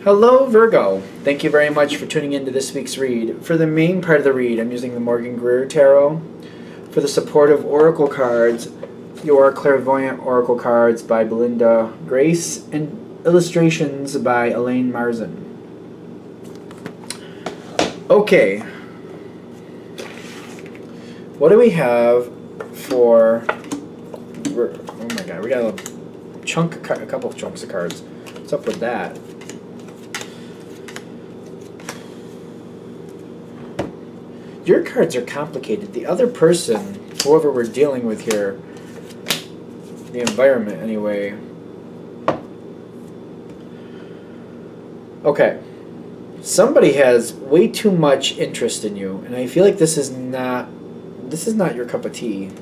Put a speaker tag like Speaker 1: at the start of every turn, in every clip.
Speaker 1: Hello, Virgo. Thank you very much for tuning into this week's read. For the main part of the read, I'm using the Morgan Greer Tarot. For the supportive oracle cards, your Clairvoyant Oracle cards by Belinda Grace and illustrations by Elaine Marzin. Okay. What do we have for... Oh my god, we got a couple of chunks of cards. What's up with that? Your cards are complicated. The other person, whoever we're dealing with here, the environment anyway. Okay. Somebody has way too much interest in you, and I feel like this is not your cup of tea.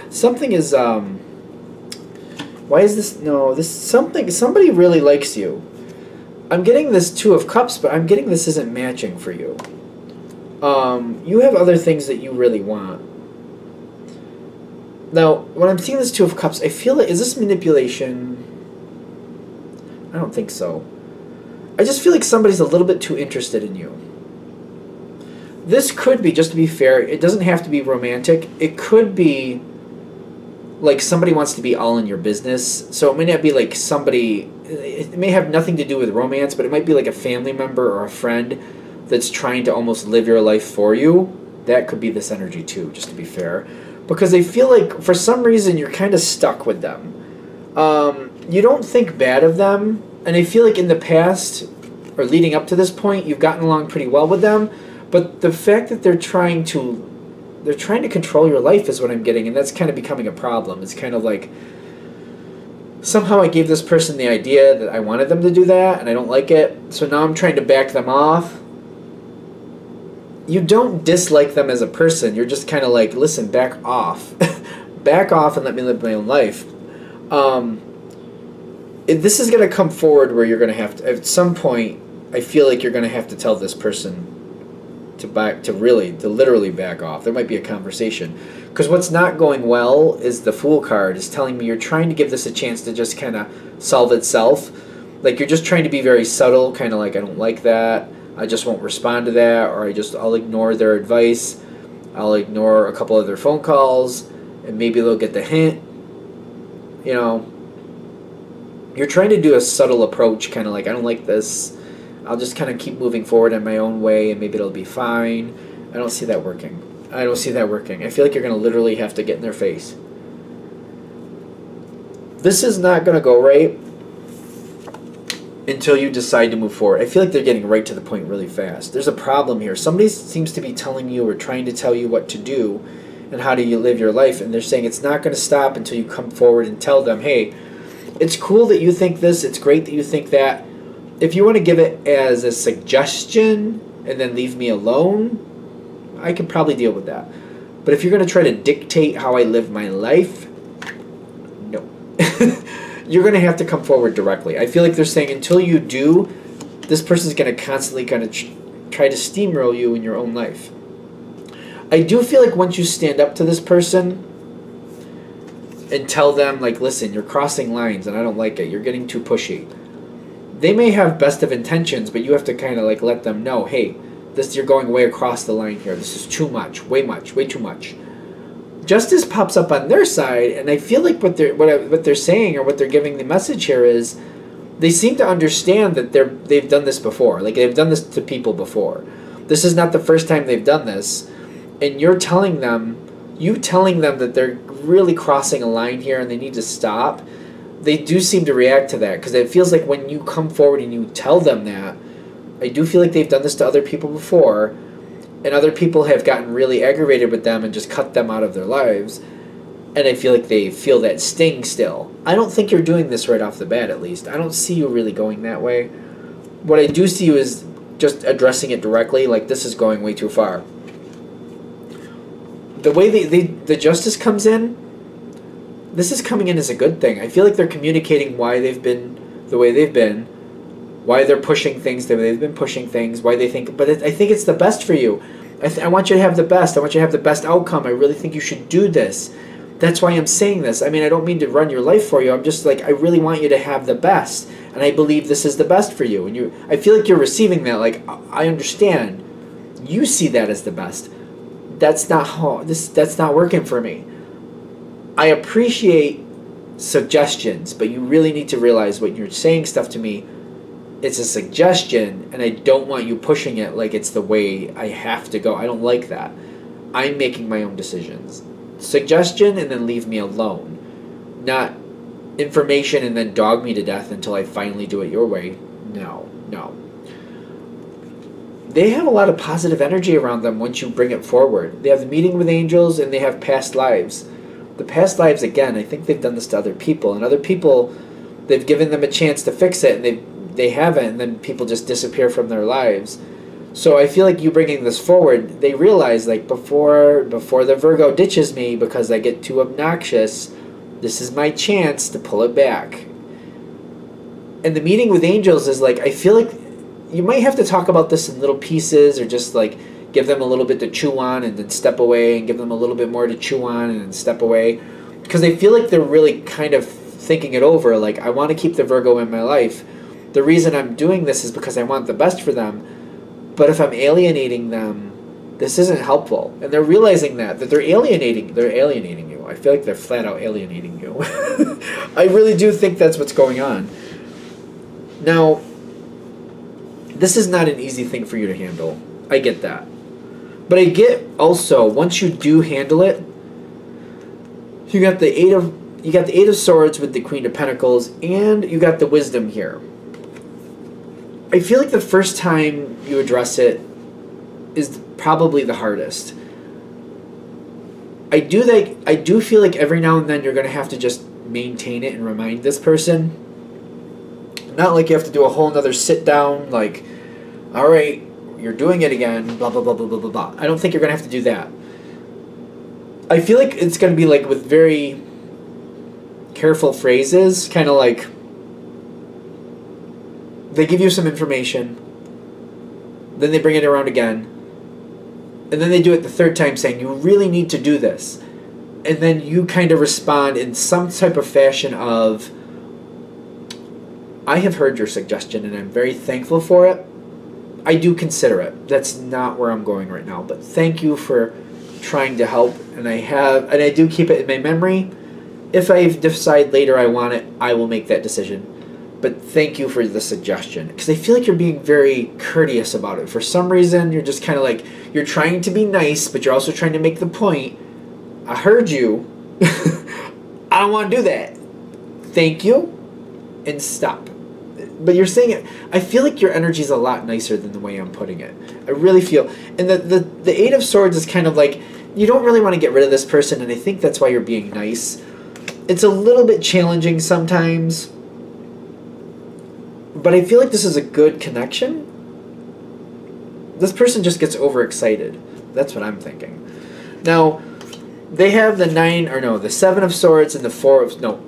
Speaker 1: Something is why is this somebody really likes you. I'm getting this Two of Cups, but I'm getting this isn't matching for you. You have other things that you really want. Now, when I'm seeing this Two of Cups, I feel like, is this manipulation? I don't think so. I just feel like somebody's a little bit too interested in you. This could be, just to be fair, it doesn't have to be romantic. It could be like somebody wants to be all in your business. So it may not be like somebody, it may have nothing to do with romance, but it might be like a family member or a friend that's trying to almost live your life for you. That could be this energy too, just to be fair. Because I feel like for some reason you're kind of stuck with them. You don't think bad of them, and I feel like in the past, or leading up to this point, you've gotten along pretty well with them, but the fact that they're trying to control your life is what I'm getting, and that's kind of becoming a problem. It's kind of like, somehow I gave this person the idea that I wanted them to do that, and I don't like it, so now I'm trying to back them off. You don't dislike them as a person. You're just kind of like, listen, back off. Back off and let me live my own life. This is going to come forward where you're going to have to, at some point, I feel like you're going to have to tell this person to literally back off. There might be a conversation. Because what's not going well is the Fool card is telling me you're trying to give this a chance to just kind of solve itself. Like you're just trying to be very subtle, kind of like, I don't like that. I just won't respond to that, or I'll ignore their advice. I'll ignore a couple of their phone calls, and maybe they'll get the hint. You know, you're trying to do a subtle approach, kind of like, I don't like this. I'll just kind of keep moving forward in my own way, and maybe it'll be fine. I don't see that working. I don't see that working. I feel like you're going to literally have to get in their face. This is not going to go right until you decide to move forward. I feel like they're getting right to the point really fast. There's a problem here. Somebody seems to be telling you or trying to tell you what to do and how do you live your life, and they're saying it's not going to stop until you come forward and tell them, hey, it's cool that you think this, it's great that you think that. If you want to give it as a suggestion and then leave me alone, I can probably deal with that. But if you're going to try to dictate how I live my life, no. You're going to have to come forward directly. I feel like they're saying until you do, this person's going to constantly kind of try to steamroll you in your own life. I do feel like once you stand up to this person and tell them, like, listen, you're crossing lines and I don't like it. You're getting too pushy. They may have best of intentions, but you have to kind of like let them know, hey, you're going way across the line here. This is too much, way too much. Justice pops up on their side, and I feel like what they're saying or what they're giving the message here is they seem to understand that they've done this before. Like they've done this to people before. This is not the first time they've done this, and you telling them that they're really crossing a line here and they need to stop. They do seem to react to that because it feels like when you come forward and you tell them that, I do feel like they've done this to other people before. And other people have gotten really aggravated with them and just cut them out of their lives. And I feel like they feel that sting still. I don't think you're doing this right off the bat, at least. I don't see you really going that way. What I do see you is just addressing it directly, like this is going way too far. The way the justice comes in, this is coming in as a good thing. I feel like they're communicating why they've been the way they've been, why they're pushing things the way they've been pushing things, why they think, but I think it's the best for you. I want you to have the best. I want you to have the best outcome. I really think you should do this. That's why I'm saying this. I mean, I don't mean to run your life for you. I'm just like, I really want you to have the best. And I believe this is the best for you. And I feel like you're receiving that. Like, I understand. You see that as the best. That's not working for me. I appreciate suggestions, but you really need to realize when you're saying stuff to me, it's a suggestion, and I don't want you pushing it like it's the way I have to go. I don't like that. I'm making my own decisions. Suggestion and then leave me alone. Not information and then dog me to death until I finally do it your way. No. They have a lot of positive energy around them once you bring it forward. They have the meeting with angels and they have past lives. The past lives, again, I think they've done this to other people. And other people, they've given them a chance to fix it and they haven't. And then people just disappear from their lives. So I feel like you bringing this forward, they realize, like, before the Virgo ditches me because I get too obnoxious, this is my chance to pull it back. And the meeting with angels is like, I feel like you might have to talk about this in little pieces, or just like give them a little bit to chew on and then step away, and give them a little bit more to chew on and then step away. Because I feel like they're really kind of thinking it over. Like, I want to keep the Virgo in my life. The reason I'm doing this is because I want the best for them. But if I'm alienating them, this isn't helpful. And they're realizing that they're alienating you. I feel like they're flat out alienating you. I really do think that's what's going on. Now, this is not an easy thing for you to handle. I get that. But I get also, once you do handle it, you got the Eight of Swords with the Queen of Pentacles, and you got the Wisdom here. I feel like the first time you address it is probably the hardest. I do feel like every now and then you're going to have to just maintain it and remind this person. Not like you have to do a whole nother sit down, like, all right, you're doing it again, blah, blah, blah, blah, blah, blah, blah. I don't think you're going to have to do that. I feel like it's going to be like with very careful phrases, kind of like they give you some information, then they bring it around again, and then they do it the third time saying, you really need to do this. And then you kind of respond in some type of fashion of, I have heard your suggestion and I'm very thankful for it. I do consider it. That's not where I'm going right now, but thank you for trying to help, and I do keep it in my memory. If I decide later I want it, I will make that decision. But thank you for the suggestion, because I feel like you're being very courteous about it. For some reason, you're just kind of like, you're trying to be nice, but you're also trying to make the point. I heard you. I don't want to do that. Thank you, and stop. But you're saying it. I feel like your energy is a lot nicer than the way I'm putting it. I really feel. And the Eight of Swords is kind of like, you don't really want to get rid of this person, and I think that's why you're being nice. It's a little bit challenging sometimes, but I feel like this is a good connection. This person just gets overexcited. That's what I'm thinking. Now, they have the Seven of Swords and the Four of... No.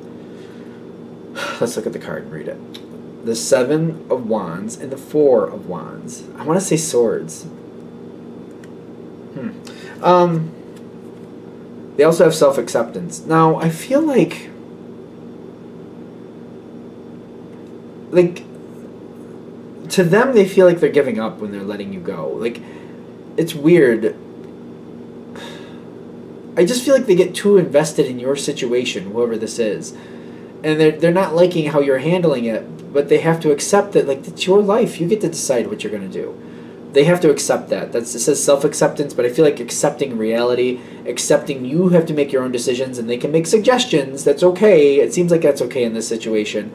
Speaker 1: Let's look at the card and read it. The Seven of Wands and the Four of Wands. I want to say Swords. They also have self-acceptance. Now, I feel like to them, they feel like they're giving up when they're letting you go. Like, it's weird. I just feel like they get too invested in your situation, whoever this is. And they're not liking how you're handling it, but they have to accept that, like, it's your life. You get to decide what you're going to do. They have to accept that. It says self-acceptance, but I feel like accepting reality, accepting you have to make your own decisions, and they can make suggestions. That's okay. It seems like that's okay in this situation.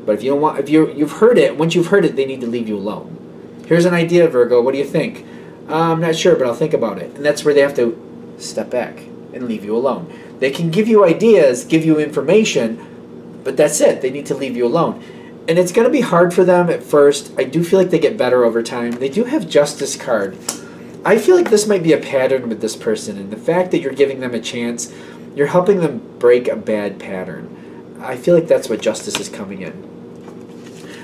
Speaker 1: But if you don't want, if you've heard it, once you've heard it, they need to leave you alone. Here's an idea, Virgo. What do you think? I'm not sure, but I'll think about it. And that's where they have to step back and leave you alone. They can give you ideas, give you information, but that's it. They need to leave you alone. And it's going to be hard for them at first. I do feel like they get better over time. They do have Justice card. I feel like this might be a pattern with this person, and the fact that you're giving them a chance, you're helping them break a bad pattern. I feel like that's what Justice is coming in.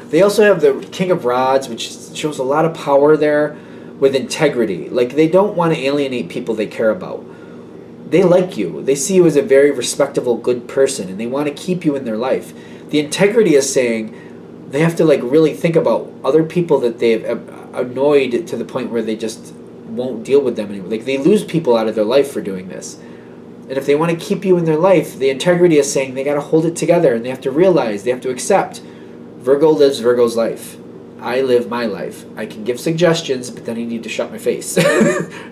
Speaker 1: They also have the King of Rods, which shows a lot of power there with integrity. Like, they don't want to alienate people they care about. they like you. They see you as a very respectable, good person, and they want to keep you in their life. The integrity is saying they have to like really think about other people that they've annoyed to the point where they just won't deal with them anymore. Like they lose people out of their life for doing this. And if they want to keep you in their life, the integrity is saying they got to hold it together, and they have to realize, they have to accept, Virgo lives Virgo's life. I live my life. I can give suggestions, but then I need to shut my face.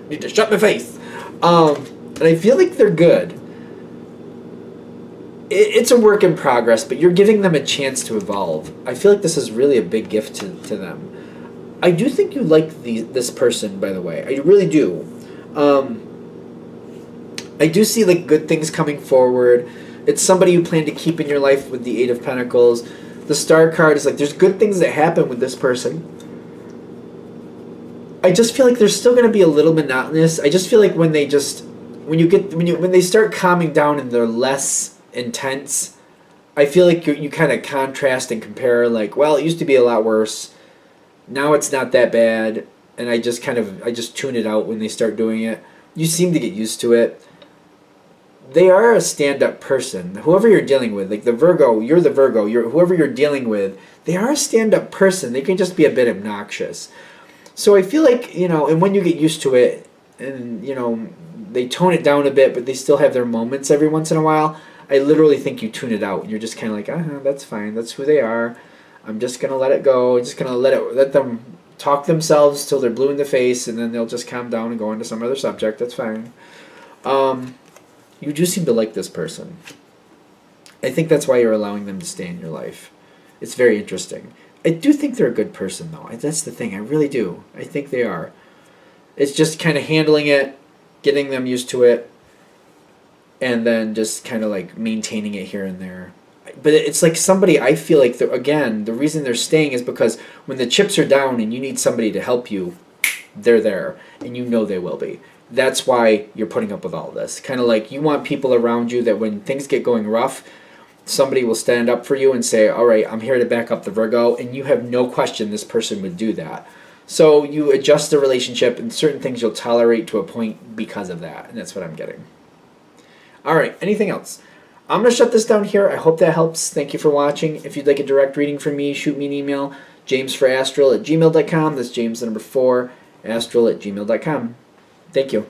Speaker 1: Need to shut my face. And I feel like they're good. It's a work in progress, but you're giving them a chance to evolve. I feel like this is really a big gift to them. I do think you like this person, by the way. I really do. I do see like good things coming forward. It's somebody you plan to keep in your life with the Eight of Pentacles. The Star card is like there's good things that happen with this person. I just feel like they're still going to be a little monotonous. I just feel like when they start calming down and they're less intense, I feel like you kind of contrast and compare like, well, it used to be a lot worse. Now it's not that bad, and I just tune it out when they start doing it. You seem to get used to it. They are a stand-up person. Whoever you're dealing with, like the Virgo, you're the Virgo, whoever you're dealing with, they are a stand-up person. They can just be a bit obnoxious. So I feel like, and when you get used to it, and, they tone it down a bit, but they still have their moments every once in a while, I literally think you tune it out. And you're just kind of like, that's fine. That's who they are. I'm just going to let it go. I'm just going to let them talk themselves till they're blue in the face, and then they'll just calm down and go on to some other subject. That's fine. You do seem to like this person. I think that's why you're allowing them to stay in your life. It's very interesting. I do think they're a good person, though. That's the thing. I really do. I think they are. It's just kind of handling it, getting them used to it, and then just kind of like maintaining it here and there. But it's like somebody, I feel like, again, the reason they're staying is because when the chips are down and you need somebody to help you, they're there. And you know they will be. That's why you're putting up with all this. Kind of like you want people around you that when things get going rough, somebody will stand up for you and say, all right, I'm here to back up the Virgo, and you have no question this person would do that. So you adjust the relationship, and certain things you'll tolerate to a point because of that, and that's what I'm getting. All right, anything else? I'm going to shut this down here. I hope that helps. Thank you for watching. If you'd like a direct reading from me, shoot me an email, jamesforastral@gmail.com. That's James, the number 4, astral@gmail.com. Thank you.